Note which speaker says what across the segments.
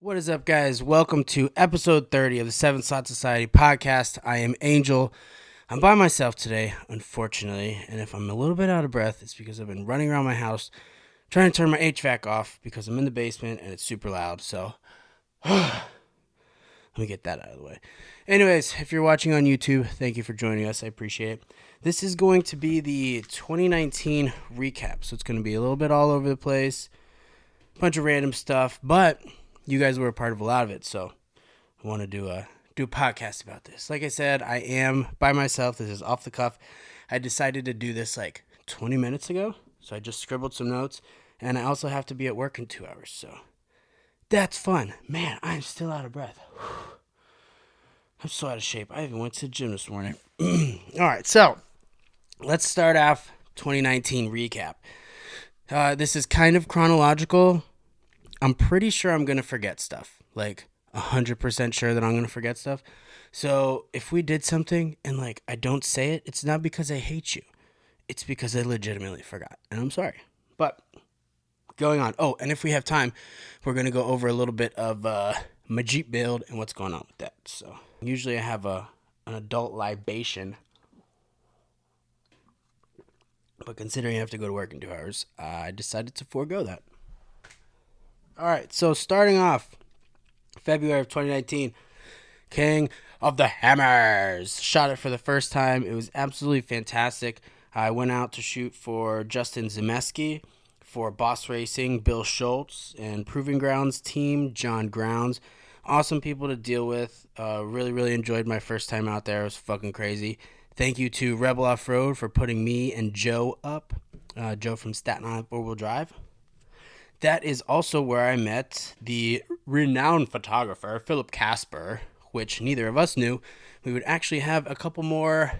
Speaker 1: What is up, guys? Welcome to episode 30 of the Seven Slot Society podcast. I am Angel. I'm by myself today, unfortunately, and if I'm a little bit out of breath, it's because I've been running around my house trying to turn my HVAC off because I'm in the basement and it's super loud, so let me get that out of the way. Anyways, if you're watching on YouTube, thank you for joining us. I appreciate it. This is going to be the 2019 recap, so it's going to be a little bit all over the place, a bunch of random stuff, but you guys were a part of a lot of it, so I want to do a podcast about this. Like I said, I am by myself. This is off the cuff. I decided to do this like 20 minutes ago, so I just scribbled some notes, and I also have to be at work in 2 hours, so that's fun. Man, I'm still out of breath. I'm so out of shape. I even went to the gym this morning. All right, so let's start off 2019 recap. This is kind of chronological. I'm pretty sure I'm going to forget stuff. Like 100% sure that I'm going to forget stuff. So if we did something and like I don't say it, it's not because I hate you. It's because I legitimately forgot. And I'm sorry. But going on. Oh, and if we have time, we're going to go over a little bit of my Jeep build and what's going on with that. So usually I have an adult libation. But considering I have to go to work in 2 hours, I decided to forego that. All right, so starting off, February of 2019, King of the Hammers. Shot it for the first time. It was absolutely fantastic. I went out to shoot for Justin Zemeski, for Boss Racing, Bill Schultz, and Proving Grounds team, John Grounds. Awesome people to deal with. Really enjoyed my first time out there. It was fucking crazy. Thank you to Rebel Off-Road for putting me and Joe up. Joe from Staten Island 4-Wheel Drive. That is also where I met the renowned photographer, Philip Casper, which neither of us knew. We would actually have a couple more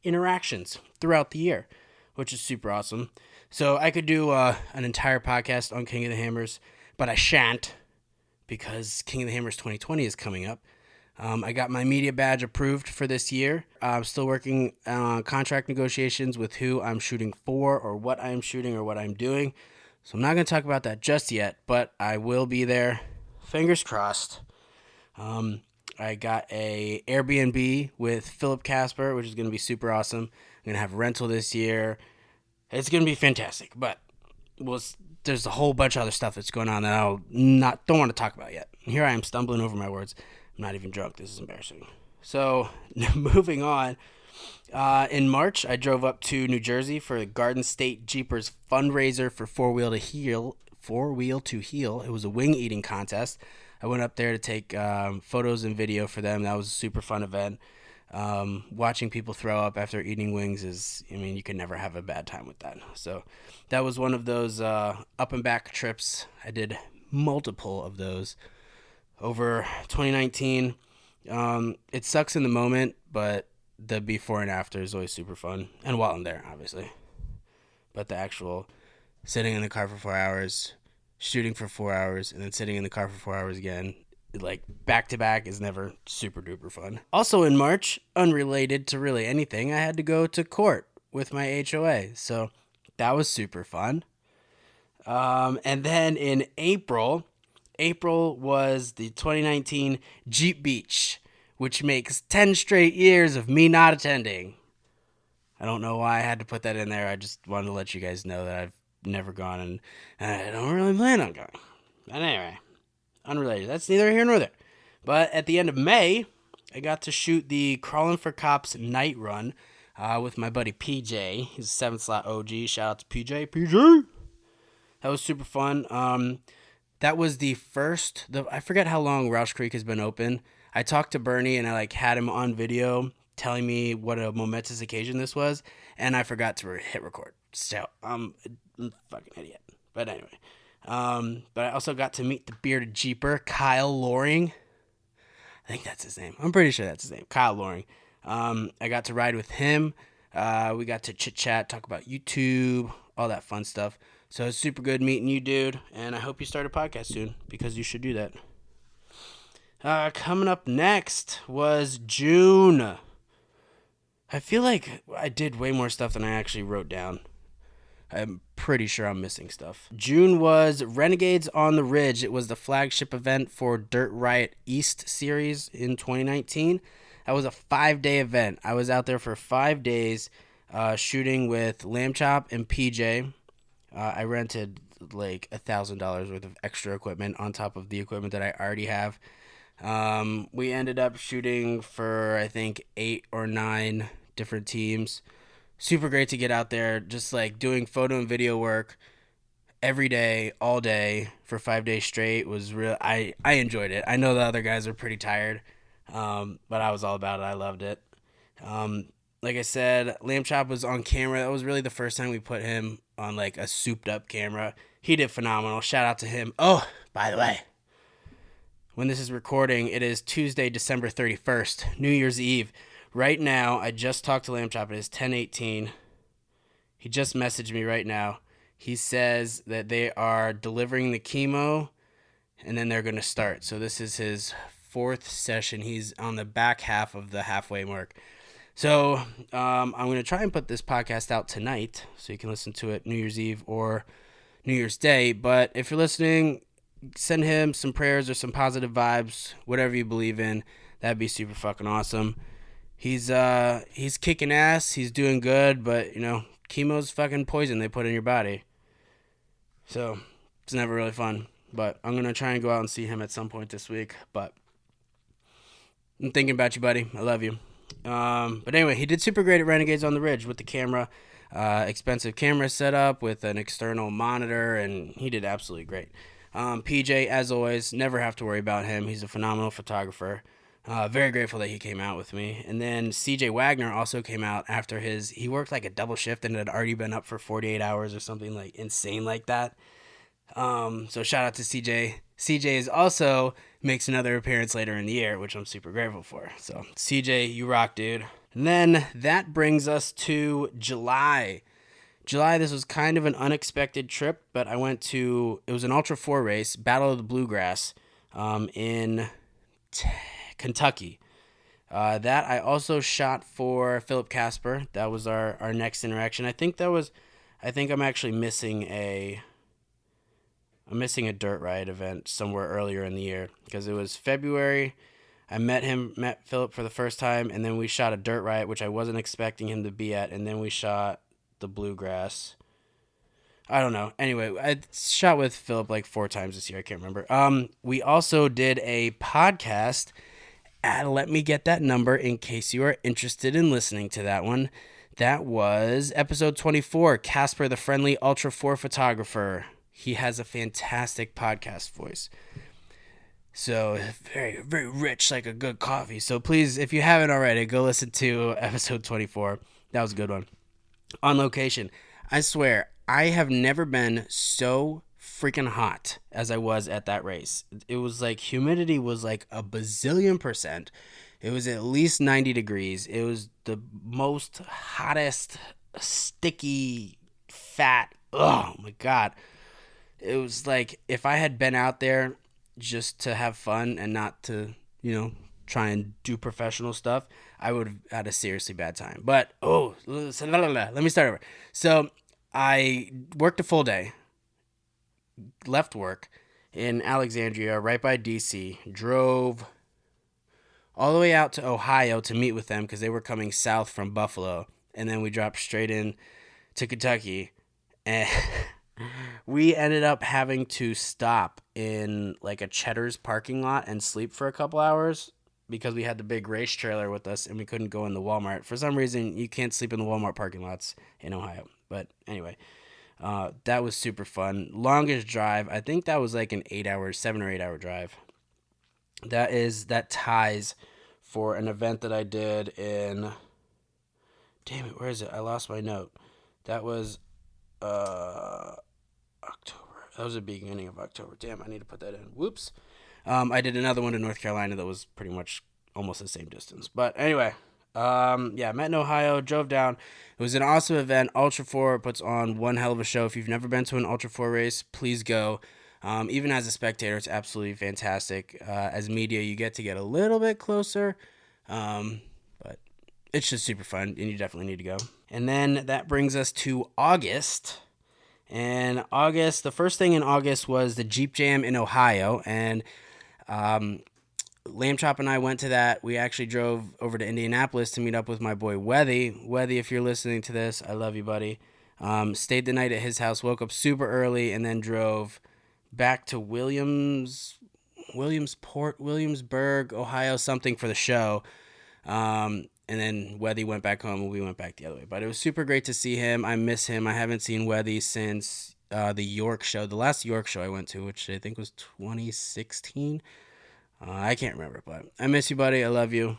Speaker 1: interactions throughout the year, which is super awesome. So I could do an entire podcast on King of the Hammers, but I shan't because King of the Hammers 2020 is coming up. I got my media badge approved for this year. I'm still working on contract negotiations with who I'm shooting for or what I'm shooting or what I'm doing. So I'm not going to talk about that just yet, but I will be there. Fingers crossed. I got a Airbnb with Philip Casper, which is going to be super awesome. I'm going to have a rental this year. It's going to be fantastic, but there's a whole bunch of other stuff that's going on that don't want to talk about yet. Here I am stumbling over my words. I'm not even drunk. This is embarrassing. So moving on. In March, I drove up to New Jersey for the Garden State Jeepers fundraiser for 4Wheel to Heal. It was a wing eating contest. I went up there to take photos and video for them. That was a super fun event. Watching people throw up after eating wings you can never have a bad time with that. So that was one of those up and back trips. I did multiple of those over 2019. It sucks in the moment, but the before and after is always super fun. And while I'm there, obviously. But the actual sitting in the car for 4 hours, shooting for 4 hours, and then sitting in the car for 4 hours again, like back to back, is never super duper fun. Also in March, unrelated to really anything, I had to go to court with my HOA. So that was super fun. And then in April was the 2019 Jeep Beach, which makes 10 straight years of me not attending. I don't know why I had to put that in there. I just wanted to let you guys know that I've never gone, and I don't really plan on going. But anyway, unrelated. That's neither here nor there. But at the end of May, I got to shoot the Crawling for Cops night run with my buddy PJ. He's a 7 slot OG. Shout out to PJ. PJ! That was super fun. That was the first... I forget how long Roush Creek has been open. I talked to Bernie and I had him on video telling me what a momentous occasion this was, and I forgot to hit record. So I'm a fucking idiot. But anyway, but I also got to meet the bearded Jeeper, Kyle Loring. I think that's his name. I'm pretty sure that's his name, Kyle Loring. I got to ride with him. We got to chit chat, talk about YouTube, all that fun stuff. So it's super good meeting you, dude, and I hope you start a podcast soon because you should do that. Coming up next was June. I feel like I did way more stuff than I actually wrote down. I'm pretty sure I'm missing stuff. June was Renegades on the Ridge. It was the flagship event for Dirt Riot East series in 2019. That was a 5-day event. I was out there for 5 days shooting with Lamb Chop and PJ. I rented like $1,000 worth of extra equipment on top of the equipment that I already have. We ended up shooting for, I think, 8 or 9 different teams. Super great to get out there, just like doing photo and video work every day, all day for 5 days straight was real. I enjoyed it. I know the other guys are pretty tired, but I was all about it. I loved it. Like I said, Lamb Chop was on camera. That was really the first time we put him on like a souped up camera. He did phenomenal. Shout out to him. Oh, by the way, when this is recording, it is Tuesday, December 31st, New Year's Eve. Right now, I just talked to Lamb Chop. It is 10:18. He just messaged me right now. He says that they are delivering the chemo, and then they're going to start. So this is his 4th session. He's on the back half of the halfway mark. So I'm going to try and put this podcast out tonight so you can listen to it New Year's Eve or New Year's Day. But if you're listening, send him some prayers or some positive vibes, whatever you believe in. That'd be super fucking awesome. He's kicking ass. He's doing good, but you know, chemo's fucking poison they put in your body. So it's never really fun. But I'm gonna try and go out and see him at some point this week. But I'm thinking about you, buddy. I love you. But anyway, he did super great at Renegades on the Ridge with the camera. Expensive camera setup with an external monitor, and he did absolutely great. PJ, as always, never have to worry about him. He's a phenomenal photographer. Very grateful that he came out with me. And then CJ Wagner also came out after he worked like a double shift and had already been up for 48 hours or something like insane like that. So shout out to CJ. CJ is also makes another appearance later in the year, which I'm super grateful for. So CJ, you rock, dude. And then that brings us to July. This was kind of an unexpected trip, but I went to, it was an Ultra 4 race, Battle of the Bluegrass, in Kentucky. That I also shot for Philip Casper. That was our next interaction. I think I'm actually missing a dirt ride event somewhere earlier in the year because it was February. I met Philip for the first time, and then we shot a dirt ride, which I wasn't expecting him to be at, and then we shot the Bluegrass. I don't know. Anyway, I shot with Philip like 4 times this year. I can't remember. We also did a podcast. Let me get that number in case you are interested in listening to that one. That was episode 24, Casper the Friendly Ultra 4 Photographer. He has a fantastic podcast voice. So very, very rich, like a good coffee. So please, if you haven't already, go listen to episode 24. That was a good one. On location. I swear, I have never been so freaking hot as I was at that race. It was like humidity was like a bazillion percent. It was at least 90 degrees. It was the most hottest, sticky, fat. Oh my God. It was like if I had been out there just to have fun and not to, try and do professional stuff, I would have had a seriously bad time. But, let me start over. So I worked a full day, left work in Alexandria, right by DC, drove all the way out to Ohio to meet with them because they were coming south from Buffalo, and then we dropped straight in to Kentucky, and we ended up having to stop in like a Cheddar's parking lot and sleep for a couple hours because we had the big race trailer with us and we couldn't go in the Walmart. For some reason, you can't sleep in the Walmart parking lots in Ohio. But anyway, that was super fun. Longest drive, I think that was like an 7 or 8 hour drive. That ties for an event that I did in, damn it, where is it? I lost my note. That was October. That was the beginning of October. Damn, I need to put that in. Whoops. I did another one in North Carolina that was pretty much almost the same distance. But anyway, met in Ohio, drove down. It was an awesome event. Ultra 4 puts on one hell of a show. If you've never been to an Ultra 4 race, please go. Even as a spectator, it's absolutely fantastic. As media, you get a little bit closer. But it's just super fun, and you definitely need to go. And then that brings us to August. In August, the first thing in August was the Jeep Jam in Ohio, and Lamb Chop and I went to that. We actually drove over to Indianapolis to meet up with my boy Wethy. Wethy, if you're listening to this, I love you, buddy. Stayed the night at his house, woke up super early, and then drove back to Williamsburg, Ohio, something for the show. And then Wethy went back home, and we went back the other way. But it was super great to see him. I miss him. I haven't seen Wethy since the York show, the last York show I went to, which I think was 2016. I can't remember, but I miss you, buddy. I love you.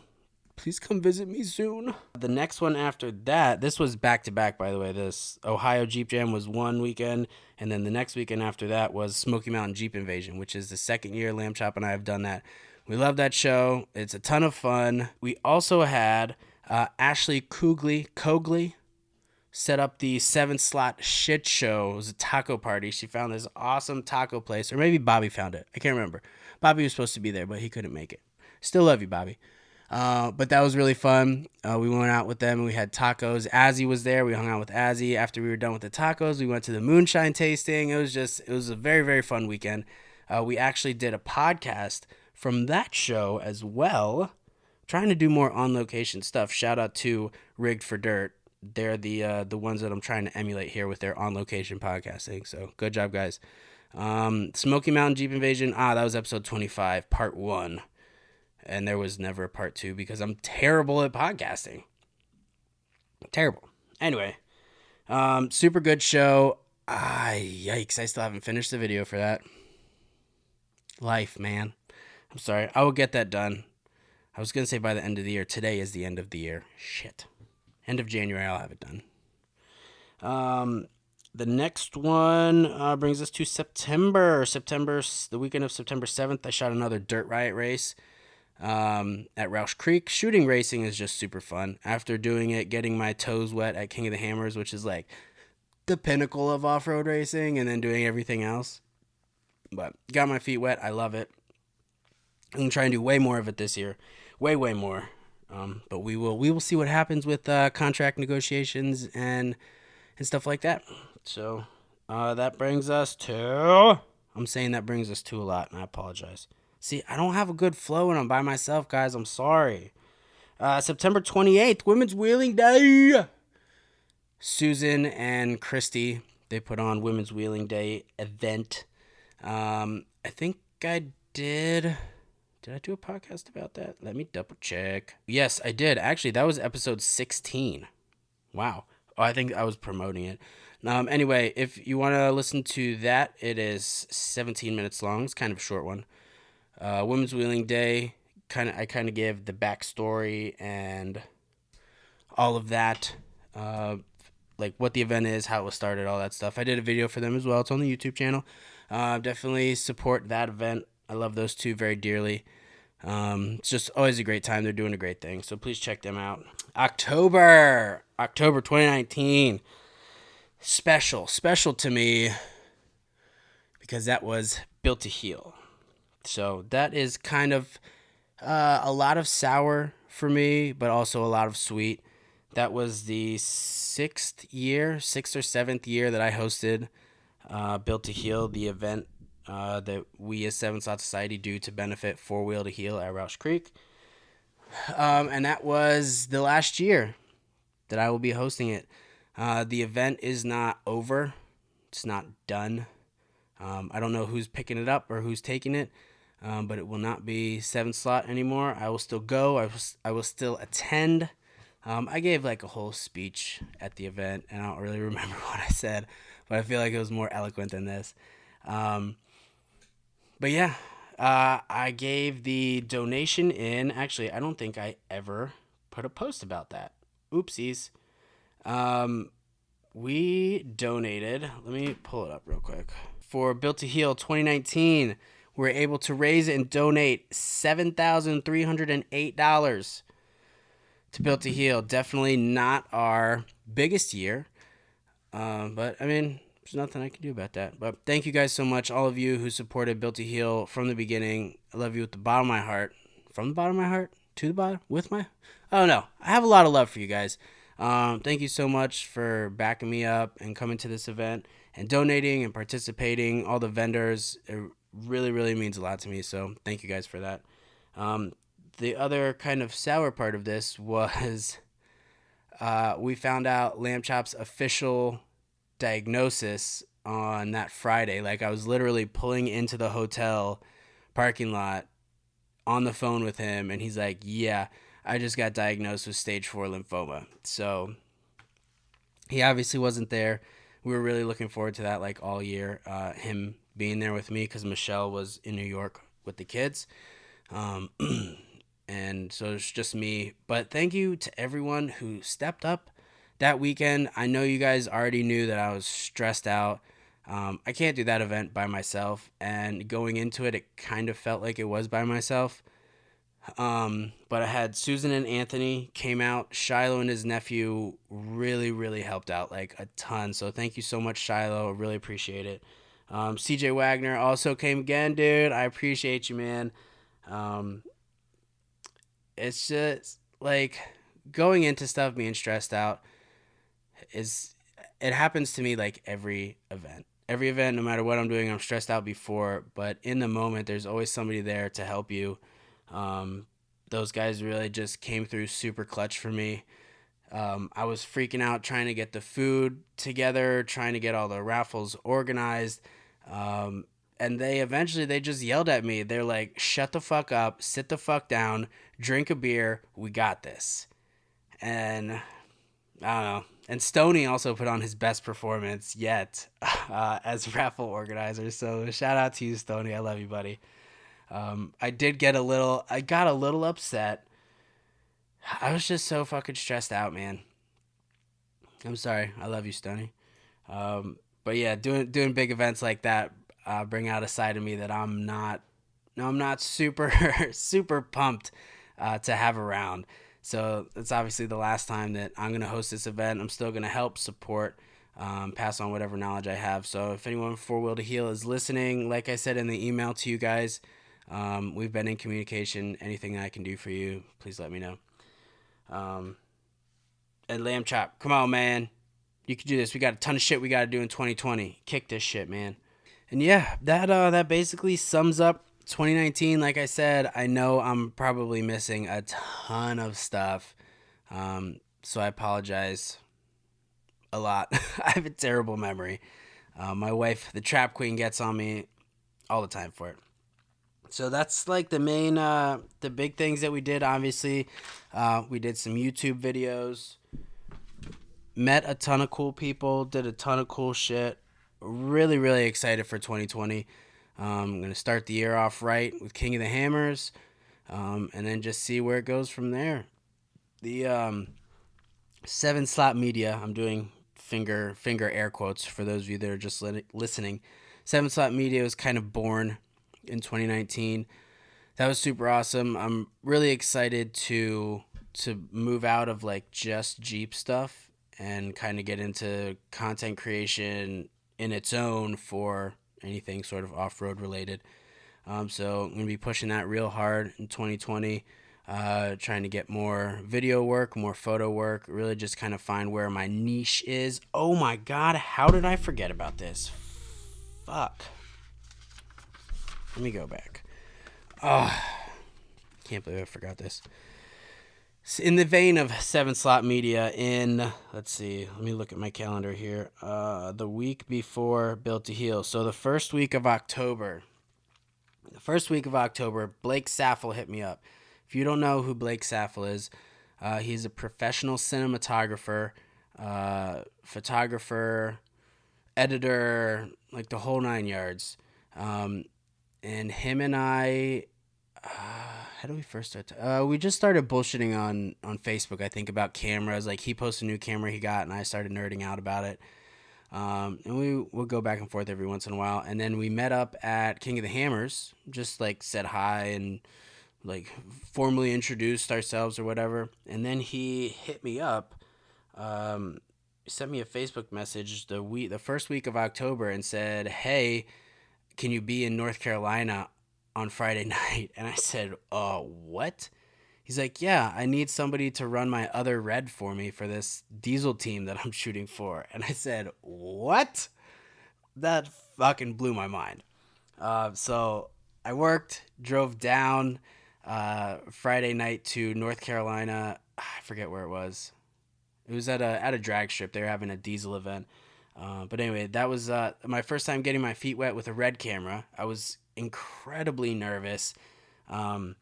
Speaker 1: Please come visit me soon. The next one after that, this was back to back, by the way. This Ohio Jeep Jam was one weekend, and then the next weekend after that was Smoky Mountain Jeep Invasion, which is the second year Lamb Chop and I have done that. We love that show. It's a ton of fun. We also had Ashley Cogley set up the 7-slot shit show. It was a taco party. She found this awesome taco place, or maybe Bobby found it. I can't remember. Bobby was supposed to be there, but he couldn't make it. Still love you, Bobby. But that was really fun. We went out with them and we had tacos. Azzy was there. We hung out with Azzy. After we were done with the tacos, we went to the moonshine tasting. It was a very, very fun weekend. We actually did a podcast from that show as well. Trying to do more on-location stuff. Shout out to Rigged for Dirt. They're the ones that I'm trying to emulate here with their on-location podcasting. So good job, guys. Smoky Mountain Jeep Invasion. That was episode 25, part 1. And there was never a part 2 because I'm terrible at podcasting. Terrible. Anyway, super good show. Yikes. I still haven't finished the video for that. Life, man. I'm sorry. I will get that done. I was going to say by the end of the year. Today is the end of the year. Shit. End of January, I'll have it done. The next one brings us to September. The weekend of September 7th, I shot another Dirt Riot race at Roush Creek. Shooting racing is just super fun. After doing it, getting my toes wet at King of the Hammers, which is like the pinnacle of off-road racing, and then doing everything else. But got my feet wet. I love it. I'm going to try and do way more of it this year. Way more. But we will see what happens with contract negotiations and stuff like that. So that brings us to... I'm saying that brings us to a lot, and I apologize. See, I don't have a good flow when I'm by myself, guys. I'm sorry. September 28th, Women's Wheeling Day. Susan and Christy, they put on Women's Wheeling Day event. I think I did... Did I do a podcast about that? Let me double check. Yes, I did. Actually, that was episode 16. Wow. Oh, I think I was promoting it. Anyway, if you want to listen to that, it is 17 minutes long. It's kind of a short one. Women's Wheeling Day. I kind of give the backstory and all of that. Like what the event is, how it was started, all that stuff. I did a video for them as well. It's on the YouTube channel. Definitely support that event. I love those two very dearly. It's just always a great time. They're doing a great thing. So please check them out. October 2019. Special to me because that was Built to Heal. So that is kind of a lot of sour for me, but also a lot of sweet. That was the sixth or seventh year that I hosted Built to Heal, the event that we as 7-Slot Society do to benefit 4-Wheel to Heal at Roush Creek. And that was the last year that I will be hosting it. The event is not over. It's not done. I don't know who's picking it up or who's taking it, but it will not be 7-Slot anymore. I will still go. I will still attend. I gave like a whole speech at the event, and I don't really remember what I said, but I feel like it was more eloquent than this. But yeah, I gave the donation in. Actually, I don't think I ever put a post about that. Oopsies. We donated. Let me pull it up real quick. For Built to Heal 2019, we were able to raise and donate $7,308 to Built to Heal. Definitely not our biggest year. But I mean... There's nothing I can do about that. But thank you guys so much, all of you who supported Built to Heal from the beginning. I love you with the bottom of my heart. From the bottom of my heart? To the bottom? With my... Oh, no. I have a lot of love for you guys. Thank you so much for backing me up and coming to this event. and donating and participating, all the vendors. It really, really means a lot to me. So thank you guys for that. The other kind of sour part of this was we found out Lamb Chop's official diagnosis on that Friday. Like, I was literally pulling into the hotel parking lot on the phone with him, and he's like, yeah, I just got diagnosed with stage 4 lymphoma. So he obviously wasn't there. We were really looking forward to that, like, all year, him being there with me, because Michelle was in New York with the kids. Um, and so it's just me. But thank you to everyone who stepped up that weekend. I know you guys already knew that I was stressed out. I can't do that event by myself, and going into it, it kind of felt like it was by myself. But I had Susan and Anthony came out. Shiloh and his nephew really, really helped out, like, a ton. So thank you so much, Shiloh. I really appreciate it. CJ Wagner also came again, dude. I appreciate you, man. Um, it's just like going into stuff being stressed out is it happens to me like every event. Every event, no matter what I'm doing, I'm stressed out before, but in the moment, there's always somebody there to help you. Um, those guys really just came through super clutch for me. I was freaking out trying to get the food together, trying to get all the raffles organized. And they just yelled at me. They're like, shut the fuck up, sit the fuck down, drink a beer, we got this. And I don't know. And Stoney also put on his best performance yet as raffle organizer. So shout out to you, Stoney. I love you, buddy. I got a little upset. I was just so fucking stressed out, man. I'm sorry. I love you, Stoney. But yeah, doing big events like that bring out a side of me that I'm not. No, I'm not super super pumped to have around. So it's obviously the last time that I'm gonna host this event. I'm still gonna help support, pass on whatever knowledge I have. So if anyone for Will to Heal is listening, like I said in the email to you guys, we've been in communication. Anything I can do for you, please let me know. Um, and Lamb Chop, come on, man. You can do this. We got a ton of shit we got to do in 2020. Kick this shit, man. And yeah, that basically sums up 2019. Like I said, I know I'm probably missing a ton of stuff. So I apologize a lot. I have a terrible memory. My wife, the trap queen, gets on me all the time for it. So that's like the big things that we did. Obviously, we did some YouTube videos, met a ton of cool people, did a ton of cool shit. Really, really excited for 2020. I'm going to start the year off right with King of the Hammers, and then just see where it goes from there. The 7-Slot Media, I'm doing finger air quotes for those of you that are just listening. 7-Slot Media was kind of born in 2019. That was super awesome. I'm really excited to move out of like just Jeep stuff and kind of get into content creation in its own for anything sort of off-road related. So I'm going to be pushing that real hard in 2020, trying to get more video work, more photo work, really just kind of find where my niche is. Oh my God, how did I forget about this? Fuck. Let me go back. Oh, can't believe I forgot this. In the vein of 7-Slot Media, let's see, let me look at my calendar here. The week before Built to Heal. So the first week of October, Blake Saffel hit me up. If you don't know who Blake Saffel is, he's a professional cinematographer, photographer, editor, like the whole nine yards. And him and I, how do we first start? We just started bullshitting on Facebook, I think, about cameras. Like, he posted a new camera he got, and I started nerding out about it. And we'll go back and forth every once in a while. And then we met up at King of the Hammers, just like said hi and like formally introduced ourselves or whatever. And then he hit me up, sent me a Facebook message the first week of October and said, hey, can you be in North Carolina on Friday night? And I said, what? He's like, yeah, I need somebody to run my other red for me for this diesel team that I'm shooting for. And I said, what? that fucking blew my mind. So I worked, drove down Friday night to North Carolina. I forget where it was. It was at a drag strip. They were having a diesel event. But anyway, that was my first time getting my feet wet with a Red camera. I was incredibly nervous. Um,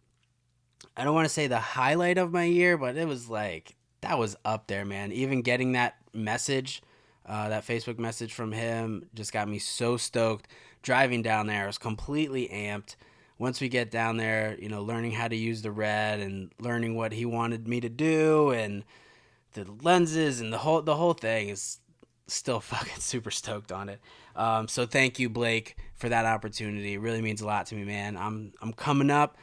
Speaker 1: I don't want to say the highlight of my year, but it was like that was up there, man. Even getting that message, that Facebook message from him, just got me so stoked. Driving down there, I was completely amped. Once we get down there, learning how to use the Red and learning what he wanted me to do and the lenses and the whole thing is still fucking super stoked on it. So thank you, Blake, for that opportunity. It really means a lot to me, man. I'm coming up.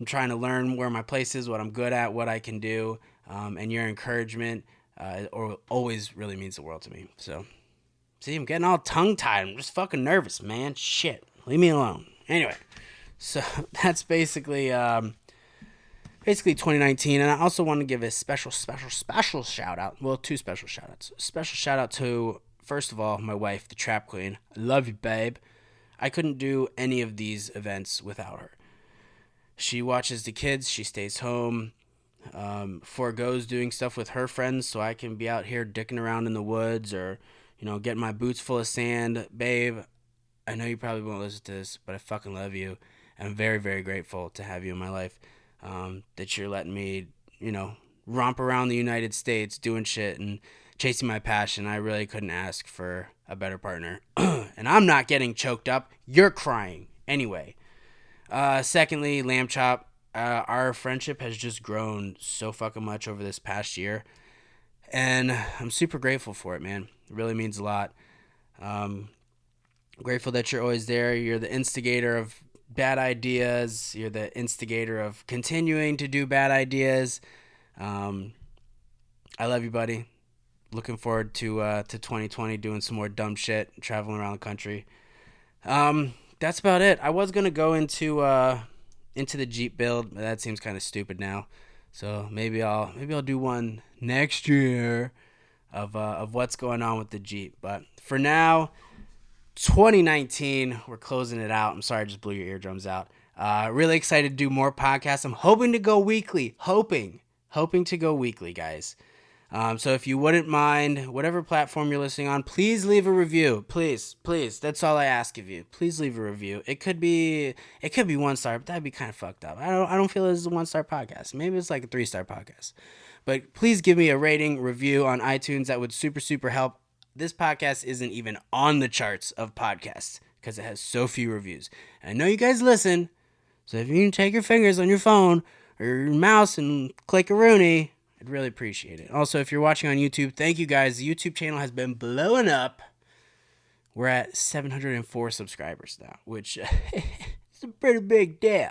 Speaker 1: I'm trying to learn where my place is, what I'm good at, what I can do, and your encouragement always really means the world to me. So, see, I'm getting all tongue-tied. I'm just fucking nervous, man. Shit. Leave me alone. Anyway, so that's basically 2019, and I also want to give a special shout out. Well, two special shout outs. Special shout out to, first of all, my wife, the Trap Queen. I love you, babe. I couldn't do any of these events without her. She watches the kids. She stays home, foregoes doing stuff with her friends so I can be out here dicking around in the woods or, getting my boots full of sand. Babe, I know you probably won't listen to this, but I fucking love you. I'm very, very grateful to have you in my life. That you're letting me, romp around the United States doing shit and chasing my passion. I really couldn't ask for a better partner. And I'm not getting choked up. You're crying. Anyway. Secondly, Lamb Chop. Our friendship has just grown so fucking much over this past year. And I'm super grateful for it, man. It really means a lot. Grateful that you're always there. You're the instigator of bad ideas. You're the instigator of continuing to do bad ideas. I love you, buddy. Looking forward to 2020 doing some more dumb shit, traveling around the country. That's about it. I was gonna go into the Jeep build, but that seems kind of stupid now. So maybe I'll do one next year of what's going on with the Jeep. But for now, 2019, we're closing it out. I'm sorry I just blew your eardrums out. Really excited to do more podcasts. I'm hoping to go weekly. Hoping to go weekly, guys. So if you wouldn't mind, whatever platform you're listening on, please leave a review. Please. That's all I ask of you. Please leave a review. It could be 1 star, but that'd be kind of fucked up. I don't feel this is a 1-star podcast. Maybe it's like a 3-star podcast. But please give me a rating, review on iTunes. That would super, super help. This podcast isn't even on the charts of podcasts because it has so few reviews. And I know you guys listen, so if you can take your fingers on your phone or your mouse and click a Rooney, I'd really appreciate it. Also, if you're watching on YouTube, thank you guys. The YouTube channel has been blowing up. We're at 704 subscribers now, which is a pretty big deal.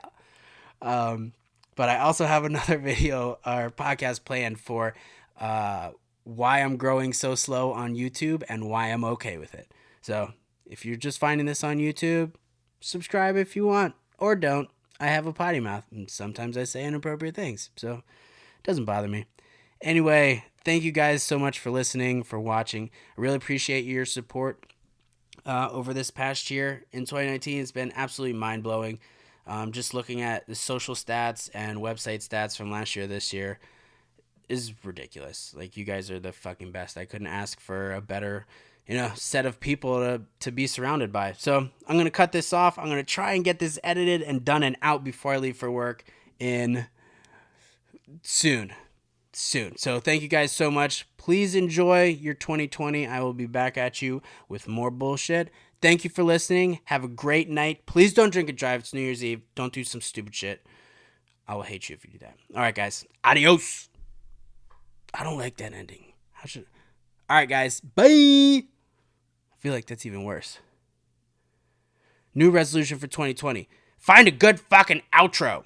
Speaker 1: But I also have another video or podcast planned for why I'm growing so slow on YouTube and why I'm okay with it. So if you're just finding this on YouTube, subscribe if you want or don't. I have a potty mouth and sometimes I say inappropriate things, so it doesn't bother me. Anyway, thank you guys so much for listening, for watching. I really appreciate your support over this past year. In 2019, it's been absolutely mind-blowing. Just looking at the social stats and website stats from last year, this year is ridiculous. Like, you guys are the fucking best. I couldn't ask for a better, set of people to be surrounded by. So I'm going to cut this off. I'm going to try and get this edited and done and out before I leave for work soon. So thank you guys so much. Please enjoy your 2020. I will be back at you with more bullshit. Thank you for listening. Have a great night. Please don't drink and drive. It's New Year's Eve. Don't do some stupid shit. I will hate you if you do that. All right, guys. Adios. I don't like that ending. All right, guys. Bye. I feel like that's even worse. New resolution for 2020. Find a good fucking outro.